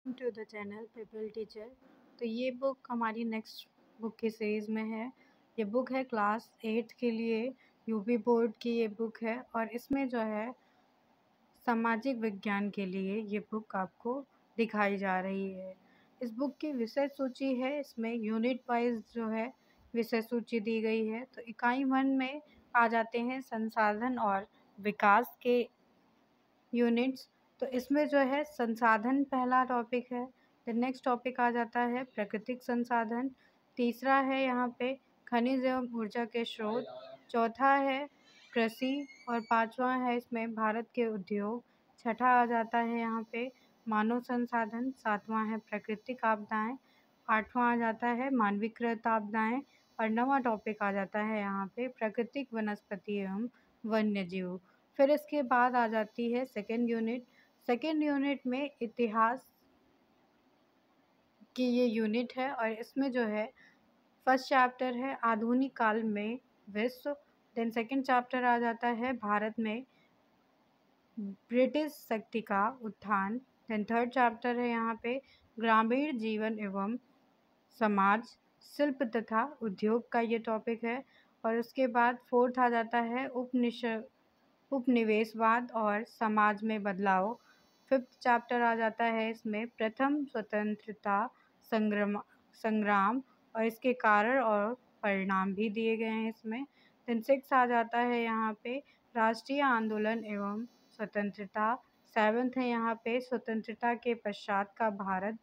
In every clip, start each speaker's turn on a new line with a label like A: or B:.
A: To the channel people teacher. तो ये book हमारी नेक्स्ट बुक की सीरीज़ में है। ये बुक है क्लास 8 के लिए, यूपी बोर्ड की ये बुक है और इसमें जो है सामाजिक विज्ञान के लिए ये बुक आपको दिखाई जा रही है। इस बुक की विषय सूची है, इसमें यूनिट वाइज जो है विषय सूची दी गई है। तो इकाई 1 में आ जाते हैं संसाधन और विकास के यूनिट्स। तो इसमें जो है संसाधन पहला टॉपिक है। द नेक्स्ट टॉपिक आ जाता है प्राकृतिक संसाधन, तीसरा है यहाँ पे खनिज एवं ऊर्जा के स्रोत, चौथा है कृषि और पांचवा है इसमें भारत के उद्योग, छठा आ जाता है यहाँ पे मानव संसाधन, सातवां है प्राकृतिक आपदाएं, आठवां आ जाता है मानवीकृत आपदाएं और नवा टॉपिक आ जाता है यहाँ पे प्राकृतिक वनस्पति एवं वन्य जीव। फिर इसके बाद आ जाती है सेकेंड यूनिट। सेकेंड यूनिट में इतिहास की ये यूनिट है और इसमें जो है फर्स्ट चैप्टर है आधुनिक काल में विश्व। देन सेकेंड चैप्टर आ जाता है भारत में ब्रिटिश शक्ति का उत्थान। देन थर्ड चैप्टर है यहाँ पे ग्रामीण जीवन एवं समाज, शिल्प तथा उद्योग का ये टॉपिक है। और उसके बाद फोर्थ आ जाता है उपनिवेशवाद और समाज में बदलाव। फिफ्थ चैप्टर आ जाता है इसमें प्रथम स्वतंत्रता संग्राम और इसके कारण और परिणाम भी दिए गए हैं इसमें। देन सिक्स आ जाता है यहाँ पे राष्ट्रीय आंदोलन एवं स्वतंत्रता। सेवन्थ है यहाँ पे स्वतंत्रता के पश्चात का भारत।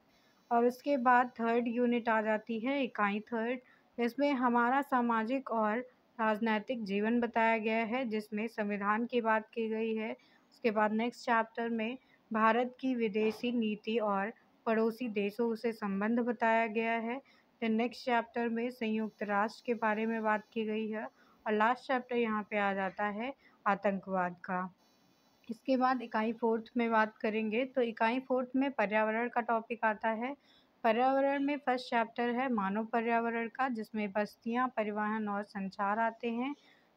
A: और उसके बाद थर्ड यूनिट आ जाती है इकाई थर्ड, इसमें हमारा सामाजिक और राजनैतिक जीवन बताया गया है जिसमें संविधान की बात की गई है। उसके बाद नेक्स्ट चैप्टर में भारत की विदेशी नीति और पड़ोसी देशों से संबंध बताया गया है। फिर नेक्स्ट चैप्टर में संयुक्त राष्ट्र के बारे में बात की गई है और लास्ट चैप्टर यहाँ पे आ जाता है आतंकवाद का। इसके बाद इकाई फोर्थ में बात करेंगे तो इकाई फोर्थ में पर्यावरण का टॉपिक आता है। पर्यावरण में फर्स्ट चैप्टर है मानव पर्यावरण का जिसमें बस्तियां, परिवहन और संचार आते हैं।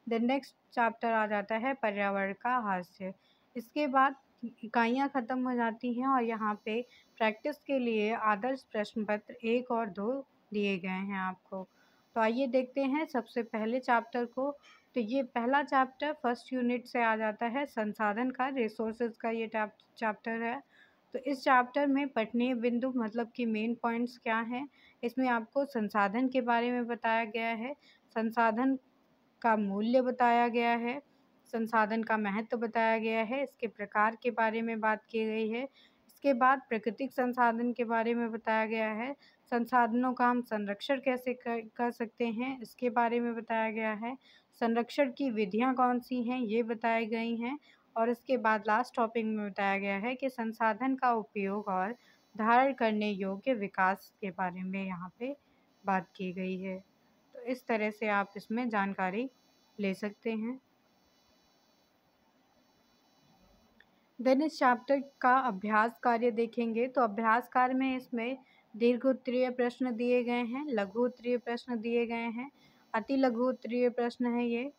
A: देन नेक्स्ट चैप्टर आ जाता है पर्यावरण का हास्य। इसके बाद इकाइयां ख़त्म हो जाती हैं और यहाँ पे प्रैक्टिस के लिए आदर्श प्रश्न पत्र 1 और 2 दिए गए हैं आपको। तो आइए देखते हैं सबसे पहले चैप्टर को। तो ये पहला चैप्टर फर्स्ट यूनिट से आ जाता है संसाधन का, रिसोर्सेज का ये चैप्टर है। तो इस चैप्टर में पठनीय बिंदु मतलब कि मेन पॉइंट्स क्या हैं, इसमें आपको संसाधन के बारे में बताया गया है, संसाधन का मूल्य बताया गया है, संसाधन का महत्व बताया गया है, इसके प्रकार के बारे में बात की गई है। इसके बाद प्राकृतिक संसाधन के बारे में बताया गया है, संसाधनों का हम संरक्षण कैसे कर सकते हैं इसके बारे में बताया गया है, संरक्षण की विधियां कौन सी हैं ये बताई गई हैं। और इसके बाद लास्ट टॉपिक में बताया गया है कि संसाधन का उपयोग और धारण करने योग्य विकास के बारे में यहाँ पे बात की गई है। तो इस तरह से आप इसमें जानकारी ले सकते हैं। देन इस चैप्टर का अभ्यास कार्य देखेंगे तो अभ्यास कार्य में इसमें दीर्घ उत्तरीय प्रश्न दिए गए हैं, लघु उत्तरीय प्रश्न दिए गए हैं, अति लघु उत्तरीय प्रश्न है ये।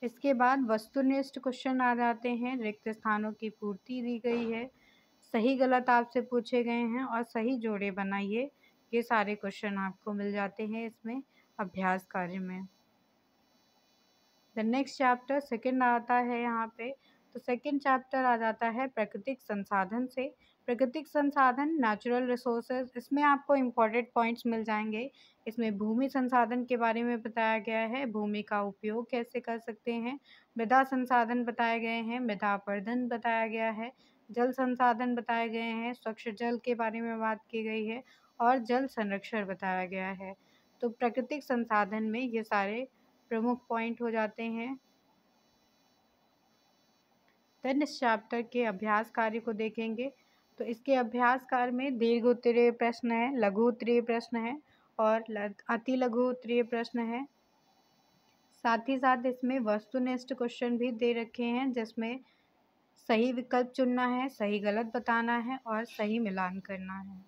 A: इसके बाद वस्तुनिष्ठ क्वेश्चन आ जाते हैं, रिक्त स्थानों की पूर्ति दी गई है, सही गलत आपसे पूछे गए हैं और सही जोड़े बनाइए, ये सारे क्वेश्चन आपको मिल जाते हैं इसमें अभ्यास कार्य में। द नेक्स्ट चैप्टर सेकंड आता है यहाँ पे। तो सेकंड चैप्टर आ जाता है प्राकृतिक संसाधन से। प्राकृतिक संसाधन नेचुरल रिसोर्सेज, इसमें आपको इम्पोर्टेंट पॉइंट्स मिल जाएंगे। इसमें भूमि संसाधन के बारे में बताया गया है, भूमि का उपयोग कैसे कर सकते हैं, मृदा संसाधन बताए गए हैं, मृदा अपरदन बताया गया है, जल संसाधन बताए गए हैं, स्वच्छ जल के बारे में बात की गई है और जल संरक्षण बताया गया है। तो प्राकृतिक संसाधन में ये सारे प्रमुख पॉइंट हो जाते हैं। देन इस चैप्टर के अभ्यास कार्य को देखेंगे तो इसके अभ्यास कार्य में दीर्घ उत्तरीय प्रश्न है, लघु उत्तरीय प्रश्न है और अति लघु उत्तरीय प्रश्न है। साथ ही साथ इसमें वस्तुनिष्ठ क्वेश्चन भी दे रखे हैं जिसमें सही विकल्प चुनना है, सही गलत बताना है और सही मिलान करना है।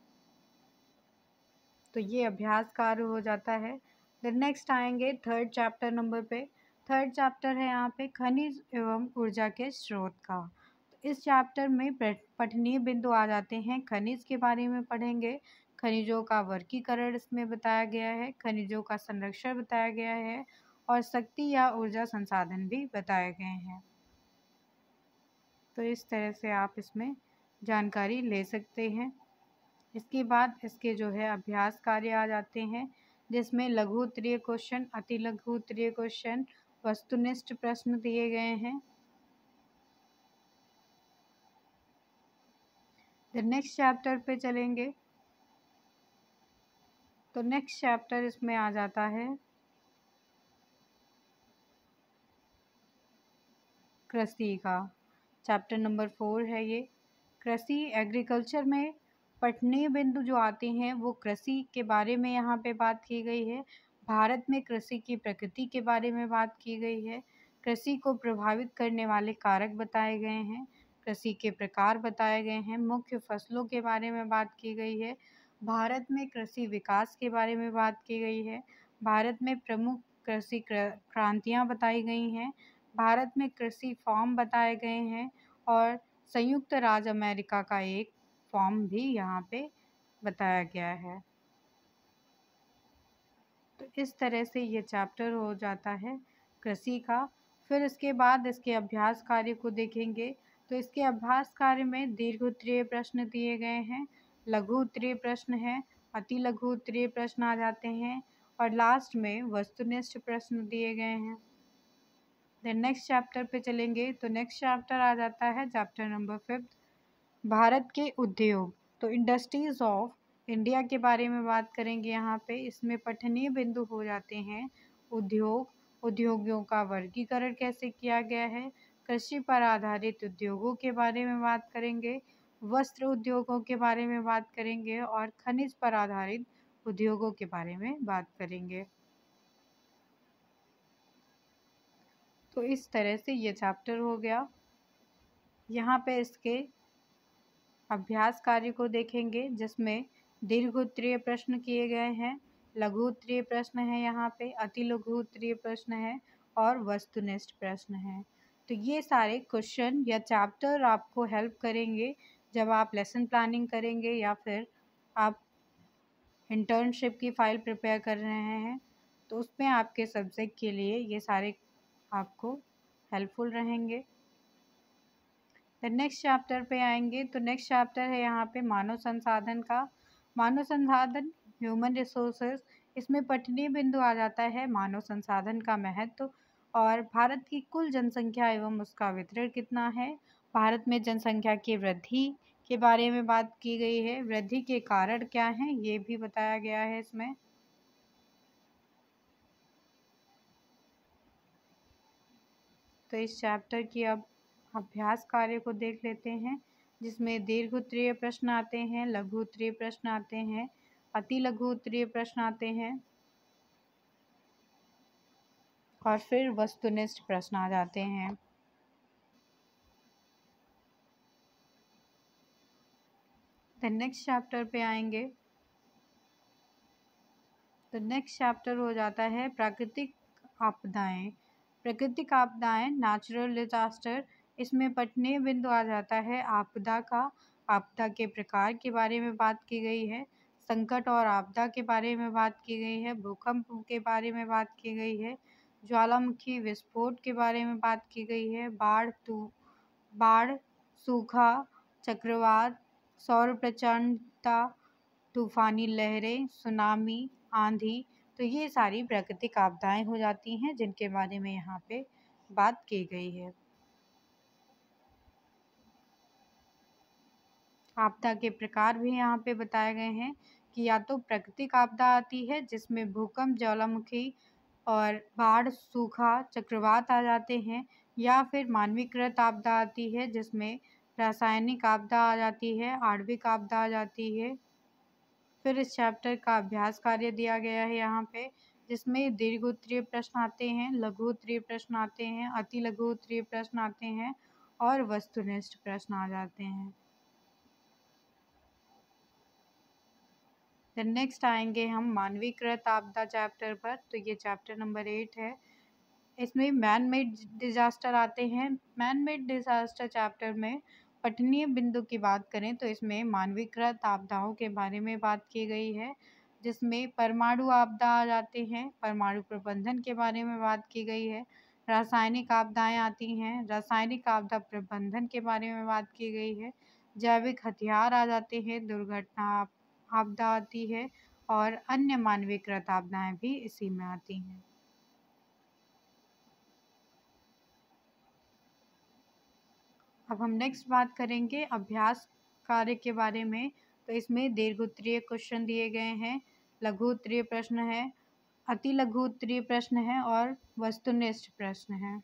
A: तो ये अभ्यास कार्य हो जाता है। देन नेक्स्ट आएंगे थर्ड चैप्टर नंबर पे। थर्ड चैप्टर है यहाँ पे खनिज एवं ऊर्जा के स्रोत का। तो इस चैप्टर में पठनीय बिंदु आ जाते हैं। खनिज के बारे में पढ़ेंगे, खनिजों का वर्गीकरण इसमें बताया गया है, खनिजों का संरक्षण बताया गया है और शक्ति या ऊर्जा संसाधन भी बताए गए हैं। तो इस तरह से आप इसमें जानकारी ले सकते हैं। इसके बाद इसके जो है अभ्यास कार्य आ जाते हैं, जिसमें लघु उत्तरीय क्वेश्चन, अति लघु उत्तरीय क्वेश्चन, वस्तुनिष्ठ प्रश्न दिए गए हैं। नेक्स्ट चैप्टर पे चलेंगे तो नेक्स्ट चैप्टर इसमें आ जाता है कृषि का। चैप्टर नंबर 4 है ये। कृषि एग्रीकल्चर में पठनीय बिंदु जो आते हैं वो कृषि के बारे में यहाँ पे बात की गई है। भारत में कृषि की प्रकृति के बारे में बात की गई है। कृषि को प्रभावित करने वाले कारक बताए गए हैं। कृषि के प्रकार बताए गए हैं। मुख्य फसलों के बारे में बात की गई है। भारत में कृषि विकास के बारे में बात की गई है। भारत में प्रमुख कृषि क्रांतियाँ बताई गई हैं। भारत में कृषि फॉर्म बताए गए हैं और संयुक्त राज्य अमेरिका का एक फॉर्म भी यहाँ पे बताया गया है। तो इस तरह से ये चैप्टर हो जाता है कृषि का। फिर इसके बाद इसके अभ्यास कार्य को देखेंगे तो इसके अभ्यास कार्य में दीर्घ उत्तरीय प्रश्न दिए गए हैं, लघु उत्तरीय प्रश्न है, अति लघु उत्तरीय प्रश्न आ जाते हैं और लास्ट में वस्तुनिष्ठ प्रश्न दिए गए हैं। देन नेक्स्ट चैप्टर पे चलेंगे तो नेक्स्ट चैप्टर आ जाता है चैप्टर नंबर 5, भारत के उद्योग। तो इंडस्ट्रीज ऑफ इंडिया के बारे में बात करेंगे यहाँ पे। इसमें पठनीय बिंदु हो जाते हैं उद्योग, उद्योगों का वर्गीकरण कैसे किया गया है, कृषि पर आधारित उद्योगों के बारे में बात करेंगे, वस्त्र उद्योगों के बारे में बात करेंगे और खनिज पर आधारित उद्योगों के बारे में बात करेंगे। तो इस तरह से ये चैप्टर हो गया। यहाँ पे इसके अभ्यास कार्य को देखेंगे जिसमें दीर्घ उत्तरीय प्रश्न किए गए हैं, लघु उत्तरीय प्रश्न है, यहाँ पे अति लघु उत्तरीय प्रश्न है और वस्तुनिष्ठ प्रश्न है। तो ये सारे क्वेश्चन या चैप्टर आपको हेल्प करेंगे जब आप लेसन प्लानिंग करेंगे या फिर आप इंटर्नशिप की फ़ाइल प्रिपेयर कर रहे हैं तो उसमें आपके सब्जेक्ट के लिए ये सारे आपको हेल्पफुल रहेंगे। नेक्स्ट चैप्टर पे आएंगे तो नेक्स्ट चैप्टर है यहाँ पे मानव संसाधन का। मानव संसाधन ह्यूमन रिसोर्सेज, इसमें पठनीय बिंदु आ जाता है मानव संसाधन का महत्व और भारत की कुल जनसंख्या एवं उसका वितरण कितना है। भारत में जनसंख्या की वृद्धि के बारे में बात की गई है, वृद्धि के कारण क्या हैं ये भी बताया गया है इसमें। तो इस चैप्टर की अब अभ्यास कार्य को देख लेते हैं जिसमें दीर्घ उत्तरीय प्रश्न आते हैं, लघु उत्तरीय प्रश्न आते हैं, अति लघु उत्तरीय प्रश्न आते हैं और फिर वस्तुनिष्ठ प्रश्न आ जाते हैं। नेक्स्ट चैप्टर पे आएंगे तो नेक्स्ट चैप्टर हो जाता है प्राकृतिक आपदाएं। प्राकृतिक आपदाएं नेचुरल डिजास्टर, इसमें पठनीय बिंदु आ जाता है आपदा का। आपदा के प्रकार के बारे में बात की गई है, संकट और आपदा के बारे में बात की गई है, भूकंप के बारे में बात की गई है, ज्वालामुखी विस्फोट के बारे में बात की गई है, बाढ़, सूखा, चक्रवात, सौर प्रचंडता, तूफानी लहरें, सुनामी, आंधी। तो ये सारी प्राकृतिक आपदाएं हो जाती हैं जिनके बारे में यहाँ पे बात की गई है। आपदा के प्रकार भी यहाँ पे बताए गए हैं कि या तो प्राकृतिक आपदा आती है जिसमें भूकंप, ज्वालामुखी और बाढ़, सूखा, चक्रवात आ जाते हैं, या फिर मानवीकृत आपदा आती है जिसमें रासायनिक आपदा आ जाती है, आणविक आपदा आ जाती है। फिर इस चैप्टर का अभ्यास कार्य दिया गया है यहाँ पे जिसमें दीर्घ उत्तरीय प्रश्न आते हैं, लघु उत्तरीय प्रश्न आते हैं, अति लघु उत्तरीय प्रश्न आते हैं और वस्तुनिष्ठ प्रश्न आ जाते हैं। नेक्स्ट आएंगे हम मानवीकृत आपदा चैप्टर पर। तो ये चैप्टर नंबर 8 है। इसमें मैन मेड डिज़ास्टर आते हैं। मैन मेड डिज़ास्टर चैप्टर में पठनीय बिंदु की बात करें तो इसमें मानवीकृत आपदाओं के बारे में बात की गई है, जिसमें परमाणु आपदा आ जाते हैं, परमाणु प्रबंधन के बारे में बात की गई है, रासायनिक आपदाएं आती हैं, रासायनिक आपदा प्रबंधन के बारे में बात की गई है, जैविक हथियार आ जाते हैं, दुर्घटना आपदा आती है और अन्य मानवीकृत आपदाएं भी इसी में आती हैं। अब हम नेक्स्ट बात करेंगे अभ्यास कार्य के बारे में। तो इसमें दीर्घ उत्तरीय क्वेश्चन दिए गए हैं, लघु उत्तरीय प्रश्न है, अति लघु उत्तरीय प्रश्न है और वस्तुनिष्ठ प्रश्न है।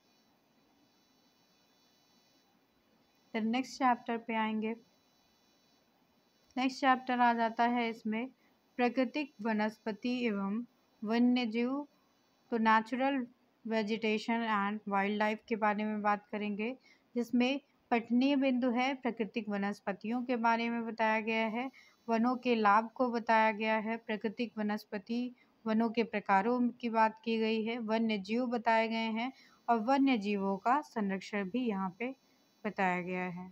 A: फिर नेक्स्ट चैप्टर पे आएंगे। नेक्स्ट चैप्टर आ जाता है इसमें प्राकृतिक वनस्पति एवं वन्य जीव, तो natural vegetation and wild life के बारे में बात करेंगे, जिसमें पठनीय बिंदु है प्राकृतिक वनस्पतियों के बारे में बताया गया है, वनों के लाभ को बताया गया है, प्राकृतिक वनस्पति वनों के प्रकारों की बात की गई है, वन्य जीव बताए गए हैं और वन्य जीवों का संरक्षण भी यहाँ पे बताया गया है।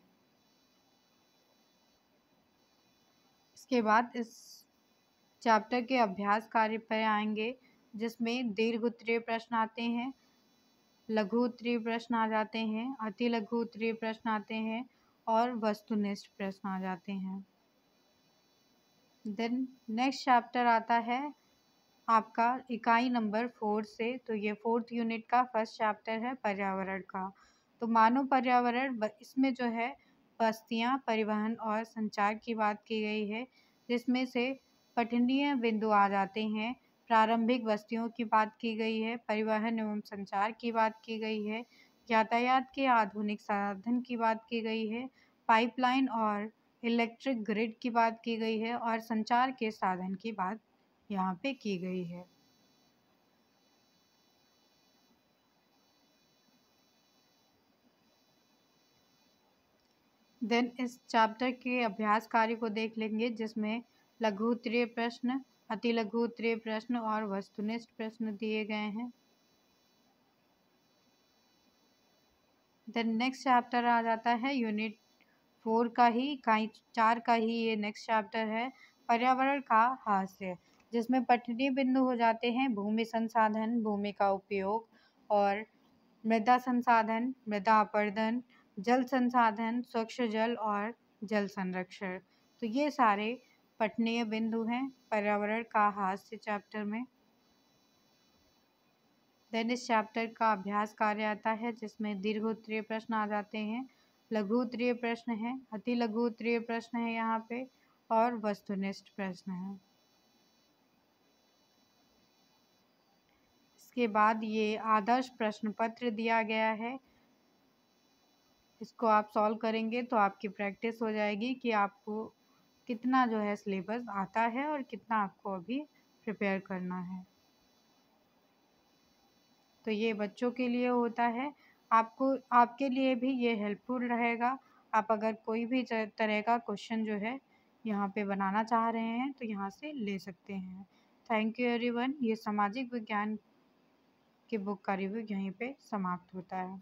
A: इसके बाद इस चैप्टर के अभ्यास कार्य पर आएंगे, जिसमें दीर्घ उत्तरीय प्रश्न आते हैं, लघु उत्तरीय प्रश्न आ जाते हैं, अति लघु उत्तरीय प्रश्न आते हैं और वस्तुनिष्ठ प्रश्न आ जाते हैं। देन नेक्स्ट चैप्टर आता है आपका इकाई नंबर 4 से, तो ये 4th यूनिट का फर्स्ट चैप्टर है पर्यावरण का। तो मानव पर्यावरण, इसमें जो है बस्तियां, परिवहन और संचार की बात की गई है, जिसमें से पठनीय बिंदु आ जाते हैं, प्रारंभिक बस्तियों की बात की गई है, परिवहन एवं संचार की बात की गई है, यातायात के आधुनिक साधन की बात की गई है, पाइपलाइन और इलेक्ट्रिक ग्रिड की बात की गई है और संचार के साधन की बात यहाँ पे की गई है। देन इस चैप्टर के अभ्यास कार्य को देख लेंगे, जिसमें लघु उत्तरीय प्रश्न, अति लघु उत्तरीय प्रश्न और वस्तुनिष्ठ प्रश्न दिए गए हैं। देन नेक्स्ट चैप्टर आ जाता है यूनिट 4 का ही, इकाई 4 का ही ये नेक्स्ट चैप्टर है, पर्यावरण का हास्य, जिसमें पठनीय बिंदु हो जाते हैं भूमि संसाधन, भूमि का उपयोग और मृदा संसाधन, मृदा अपरदन, जल संसाधन, स्वच्छ जल और जल संरक्षण। तो ये सारे पठनीय बिंदु हैं पर्यावरण का हास्य चैप्टर में। देन इस चैप्टर का अभ्यास कार्य आता है, जिसमें दीर्घ उत्तरीय प्रश्न आ जाते हैं, लघु उत्तरीय प्रश्न है, अति लघु उत्तरीय प्रश्न है यहाँ पे और वस्तुनिष्ठ प्रश्न है। इसके बाद ये आदर्श प्रश्न पत्र दिया गया है, इसको आप सॉल्व करेंगे तो आपकी प्रैक्टिस हो जाएगी कि आपको कितना जो है सिलेबस आता है और कितना आपको अभी प्रिपेयर करना है। तो ये बच्चों के लिए होता है, आपको आपके लिए भी ये हेल्पफुल रहेगा। आप अगर कोई भी तरह का क्वेश्चन जो है यहाँ पे बनाना चाह रहे हैं तो यहाँ से ले सकते हैं। Thank you everyone. ये सामाजिक विज्ञान की बुक का रिव्यू यहीं पे समाप्त होता है।